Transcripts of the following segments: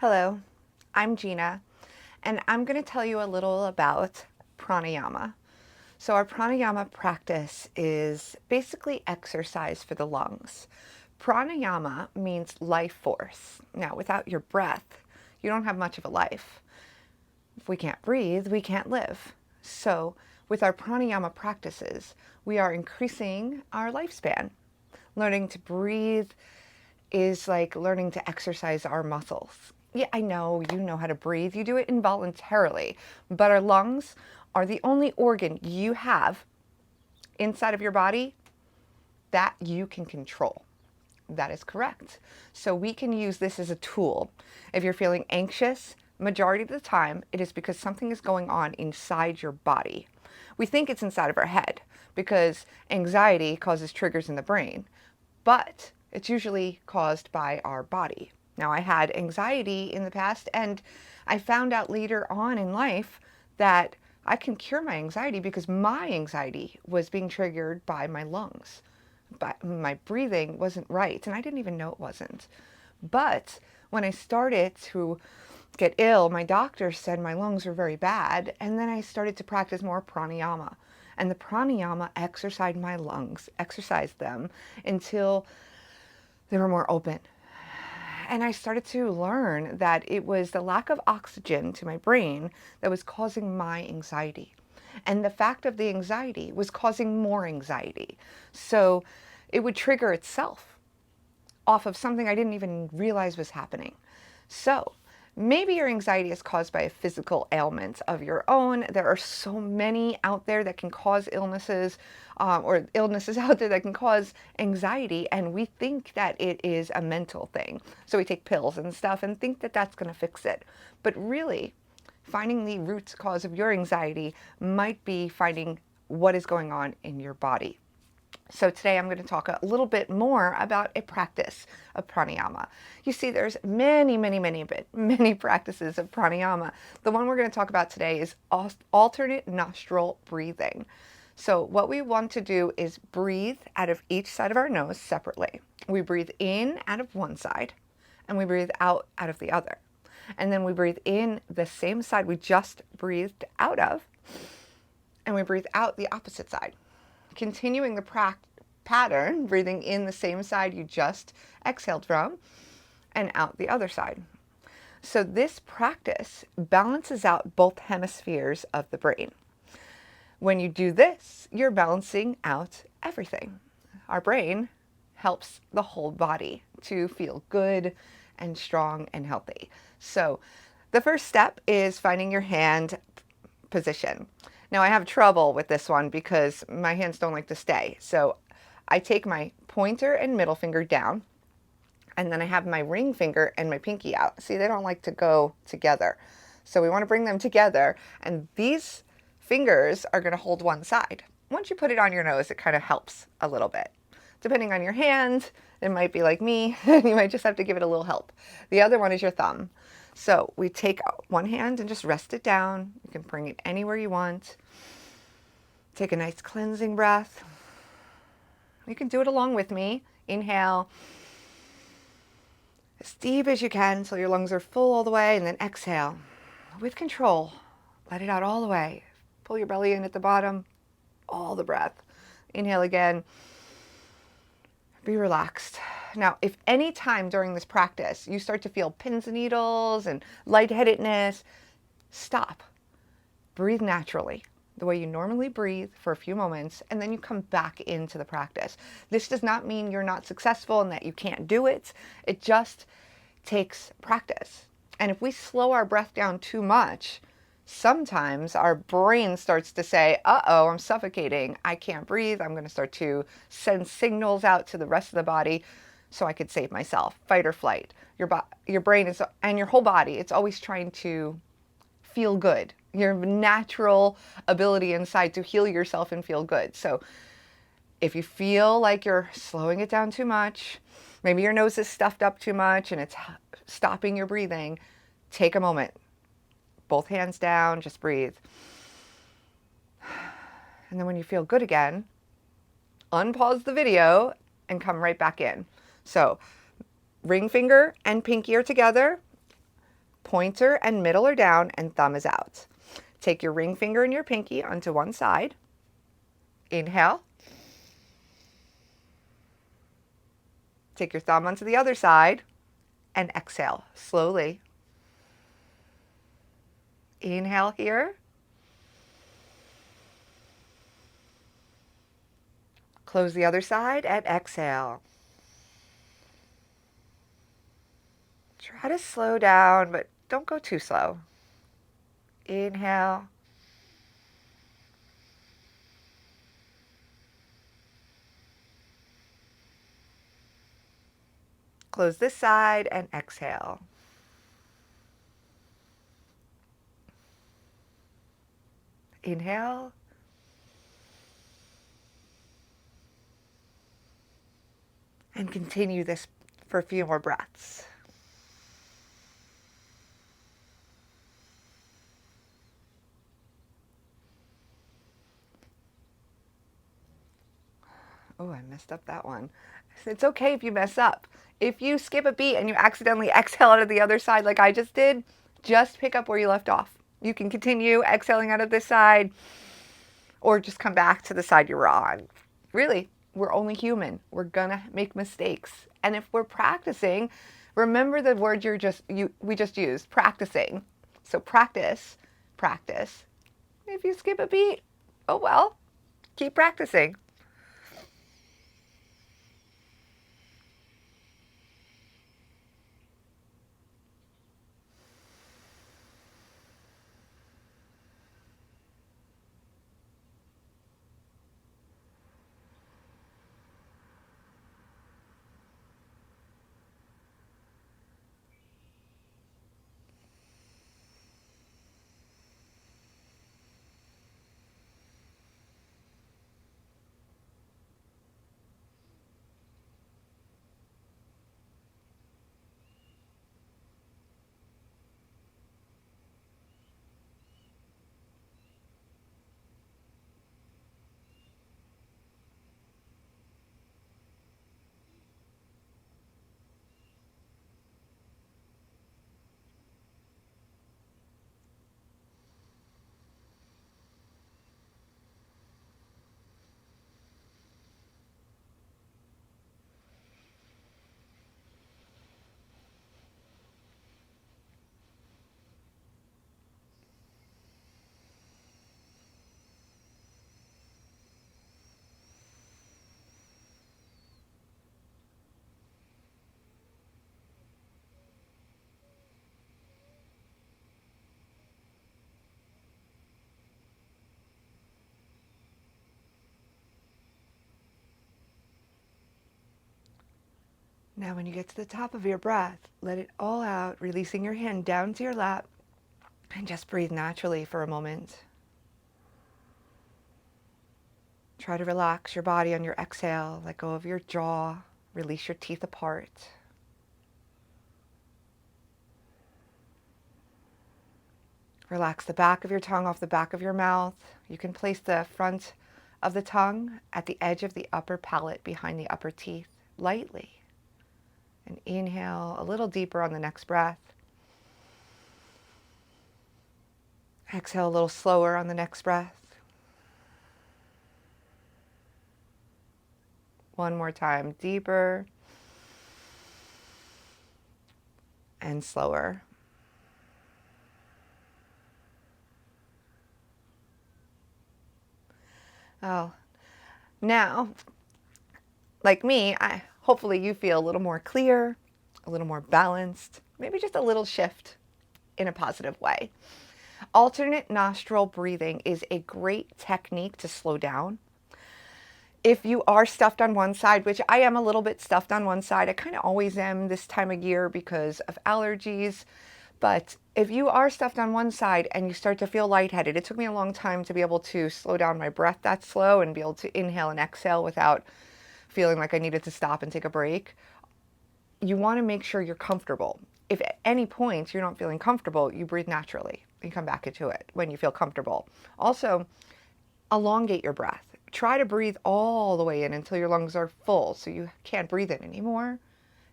Hello, I'm Gina, and I'm going to tell you a little about pranayama. So, our pranayama practice is basically exercise for the lungs. Pranayama means life force. Now, without your breath, you don't have much of a life. If we can't breathe, we can't live. So, with our pranayama practices, we are increasing our lifespan. Learning to breathe is like learning to exercise our muscles. Yeah, I know you know how to breathe. You do it involuntarily, but our lungs are the only organ you have inside of your body that you can control. That is correct. So we can use this as a tool. If you're feeling anxious, majority of the time, it is because something is going on inside your body. We think it's inside of our head because anxiety causes triggers in the brain, but it's usually caused by our body. Now, I had anxiety in the past, and I found out later on in life that I can cure my anxiety because my anxiety was being triggered by my lungs. But my breathing wasn't right, and I didn't even know it wasn't. But when I started to get ill, my doctor said my lungs were very bad, and then I started to practice more pranayama. And the pranayama exercised them until they were more open. And I started to learn that it was the lack of oxygen to my brain that was causing my anxiety. And the fact of the anxiety was causing more anxiety. So it would trigger itself off of something I didn't even realize was happening. So maybe your anxiety is caused by a physical ailment of your own. There are so many out there that can cause illnesses, or illnesses out there that can cause anxiety, and we think that it is a mental thing. So we take pills and stuff and think that that's going to fix it. But really, finding the root cause of your anxiety might be finding what is going on in your body. So today I'm going to talk a little bit more about a practice of pranayama. You see, there's many practices of pranayama. The one we're going to talk about today is alternate nostril breathing. So what we want to do is breathe out of each side of our nose separately. We breathe in out of one side, and we breathe out of the other. And then we breathe in the same side we just breathed out of, and we breathe out the opposite side. Continuing the pattern, breathing in the same side you just exhaled from, and out the other side. So this practice balances out both hemispheres of the brain. When you do this, you're balancing out everything. Our brain helps the whole body to feel good and strong and healthy. So the first step is finding your hand position. Now I have trouble with this one because my hands don't like to stay. So I take my pointer and middle finger down, and then I have my ring finger and my pinky out. See, they don't like to go together. So we want to bring them together, and these fingers are going to hold one side. Once you put it on your nose, it kind of helps a little bit. Depending on your hand, it might be like me, and you might just have to give it a little help. The other one is your thumb. So we take one hand and just rest it down. You can bring it anywhere you want. Take a nice cleansing breath. You can do it along with me. Inhale as deep as you can until your lungs are full all the way, and then exhale with control. Let it out all the way. Pull your belly in at the bottom, all the breath. Inhale again. Be relaxed. Now, if any time during this practice you start to feel pins and needles and lightheadedness, stop. Breathe naturally, the way you normally breathe for a few moments, and then you come back into the practice. This does not mean you're not successful and that you can't do it. It just takes practice. And if we slow our breath down too much, sometimes our brain starts to say, uh-oh, I'm suffocating. I can't breathe. I'm going to start to send signals out to the rest of the body so I could save myself. Fight or flight. Your brain is, and your whole body, it's always trying to feel good. Your natural ability inside to heal yourself and feel good. So if you feel like you're slowing it down too much, maybe your nose is stuffed up too much and it's stopping your breathing, take a moment. Both hands down, just breathe. And then when you feel good again, unpause the video and come right back in. So ring finger and pinky are together. Pointer and middle are down and thumb is out. Take your ring finger and your pinky onto one side. Inhale. Take your thumb onto the other side and exhale slowly. Inhale here. Close the other side and exhale. Try to slow down, but don't go too slow. Inhale. Close this side and exhale. Inhale. And continue this for a few more breaths. Oh, I messed up that one. It's okay if you mess up. If you skip a beat and you accidentally exhale out of the other side like I just did, just pick up where you left off. You can continue exhaling out of this side or just come back to the side you were on. Really, we're only human. We're gonna make mistakes. And if we're practicing, remember the word we just used, practicing. So practice, practice. If you skip a beat, oh well, keep practicing. Now when you get to the top of your breath, let it all out, releasing your hand down to your lap, and just breathe naturally for a moment. Try to relax your body on your exhale, let go of your jaw, release your teeth apart. Relax the back of your tongue off the back of your mouth. You can place the front of the tongue at the edge of the upper palate behind the upper teeth, lightly. And inhale a little deeper on the next breath. Exhale a little slower on the next breath. One more time, deeper and slower. Oh, now, like me, hopefully you feel a little more clear, a little more balanced, maybe just a little shift in a positive way. Alternate nostril breathing is a great technique to slow down. If you are stuffed on one side, which I am a little bit stuffed on one side, I kind of always am this time of year because of allergies. But if you are stuffed on one side and you start to feel lightheaded, it took me a long time to be able to slow down my breath that slow and be able to inhale and exhale without feeling like I needed to stop and take a break. You want to make sure you're comfortable. If at any point you're not feeling comfortable, you breathe naturally and come back into it when you feel comfortable. Also, elongate your breath. Try to breathe all the way in until your lungs are full so you can't breathe in anymore.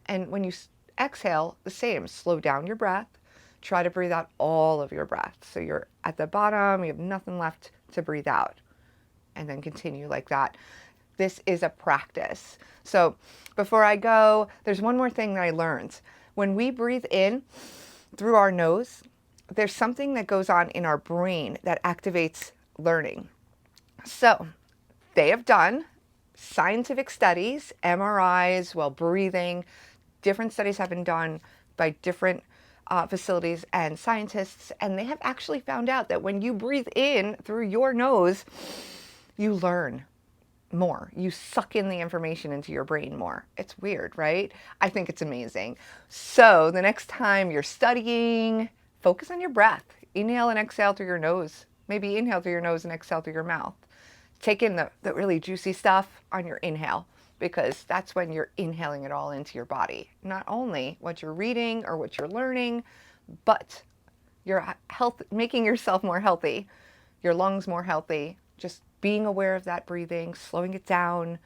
And when you exhale, the same. Slow down your breath Try to breathe out all of your breath. So you're at the bottom, you have nothing left to breathe out. And then continue like that. This is a practice. So before I go, there's one more thing that I learned. When we breathe in through our nose, there's something that goes on in our brain that activates learning. So they have done scientific studies, MRIs, while breathing. Different studies have been done by different facilities and scientists, and they have actually found out that when you breathe in through your nose, you learn more. You suck in the information into your brain more. It's weird, right? I think it's amazing. So the next time you're studying, focus on your breath. Inhale and exhale through your nose. Maybe inhale through your nose and exhale through your mouth. Take in the really juicy stuff on your inhale, because that's when you're inhaling it all into your body. Not only what you're reading or what you're learning, but your health, making yourself more healthy, your lungs more healthy, just being aware of that breathing, slowing it down.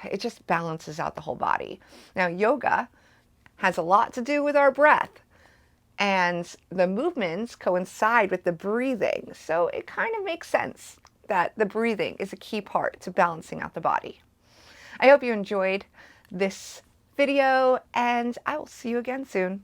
It just balances out the whole body. Now, yoga has a lot to do with our breath, and the movements coincide with the breathing. So it kind of makes sense that the breathing is a key part to balancing out the body. I hope you enjoyed this video, and I will see you again soon.